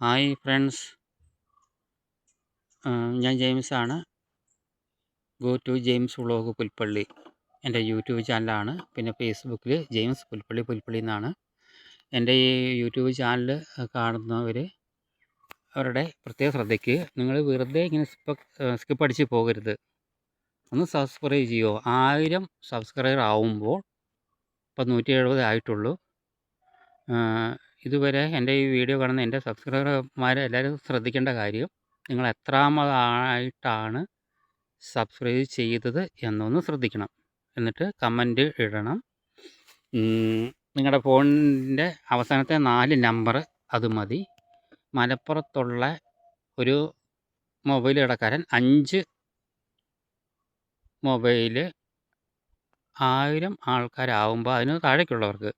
Hi friends, ഞാൻ ജെയിംസാണ്. Go to James vlog Pulpally എൻ്റെ യൂട്യൂബ് ചാനലാണ്. പിന്നെ ഫേസ്ബുക്കിൽ ജെയിംസ് പുൽപ്പള്ളി എന്നാണ്. എൻ്റെ ഈ യൂട്യൂബ് ചാനൽ കാണുന്നവർ അവരുടെ പ്രത്യേക ശ്രദ്ധയ്ക്ക് നിങ്ങൾ വെറുതെ ഇങ്ങനെ സ്കിപ്പ് അടിച്ച് പോകരുത്. ഒന്ന് സബ്സ്ക്രൈബ് ചെയ്യുമോ? 1000 സബ്സ്ക്രൈബർ ആവുമ്പോൾ ഇപ്പം 170 ആയിട്ടുള്ളൂ. ഇതുവരെ എൻ്റെ ഈ വീഡിയോ കാണുന്ന എൻ്റെ സബ്സ്ക്രൈബർമാരെ എല്ലാവരും ശ്രദ്ധിക്കേണ്ട കാര്യം, നിങ്ങൾ എത്രാമതായിട്ടാണ് സബ്സ്ക്രൈബ് ചെയ്തത് എന്നൊന്ന് ശ്രദ്ധിക്കണം. എന്നിട്ട് കമൻറ്റ് ഇടണം. നിങ്ങളുടെ ഫോണിൻ്റെ അവസാനത്തെ 4 നമ്പർ അത് മതി. മലപ്പുറത്തുള്ള ഒരു മൊബൈൽ കടക്കാരൻ 5 മൊബൈൽ 1000 ആൾക്കാരാകുമ്പോൾ അതിന് താഴേക്കുള്ളവർക്ക്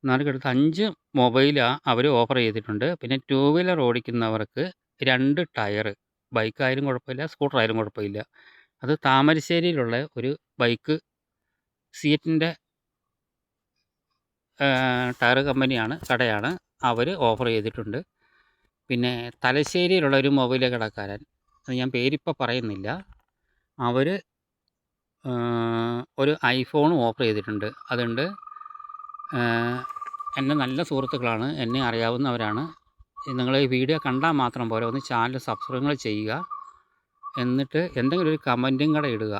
നറുക്കെടുത്ത് 5 മൊബൈലാണ് അവർ ഓഫർ ചെയ്തിട്ടുണ്ട്. പിന്നെ 2 വീലർ ഓടിക്കുന്നവർക്ക് 2 ടയർ, ബൈക്കായാലും കുഴപ്പമില്ല, സ്കൂട്ടറായാലും കുഴപ്പമില്ല. അത് താമരശ്ശേരിയിലുള്ള ഒരു ബൈക്ക് സീറ്റിൻ്റെ ടയർ കടയാണ്, അവർ ഓഫർ ചെയ്തിട്ടുണ്ട്. പിന്നെ തലശ്ശേരിയിലുള്ള ഒരു മൊബൈൽ കടക്കാരൻ, അത് ഞാൻ പേരിപ്പോൾ പറയുന്നില്ല, അവർ ഒരു ഐഫോണും ഓഫർ ചെയ്തിട്ടുണ്ട്. അതുകൊണ്ട് എൻ്റെ നല്ല സുഹൃത്തുക്കളാണ്, എന്നെ അറിയാവുന്നവരാണ്. നിങ്ങൾ ഈ വീഡിയോ കണ്ടാൽ മാത്രം പോരാ, ഒന്ന് ചാനൽ സബ്സ്ക്രൈബ് ചെയ്യുക. എന്നിട്ട് എന്തെങ്കിലും ഒരു കമൻറ്റും കൂടെ ഇടുക.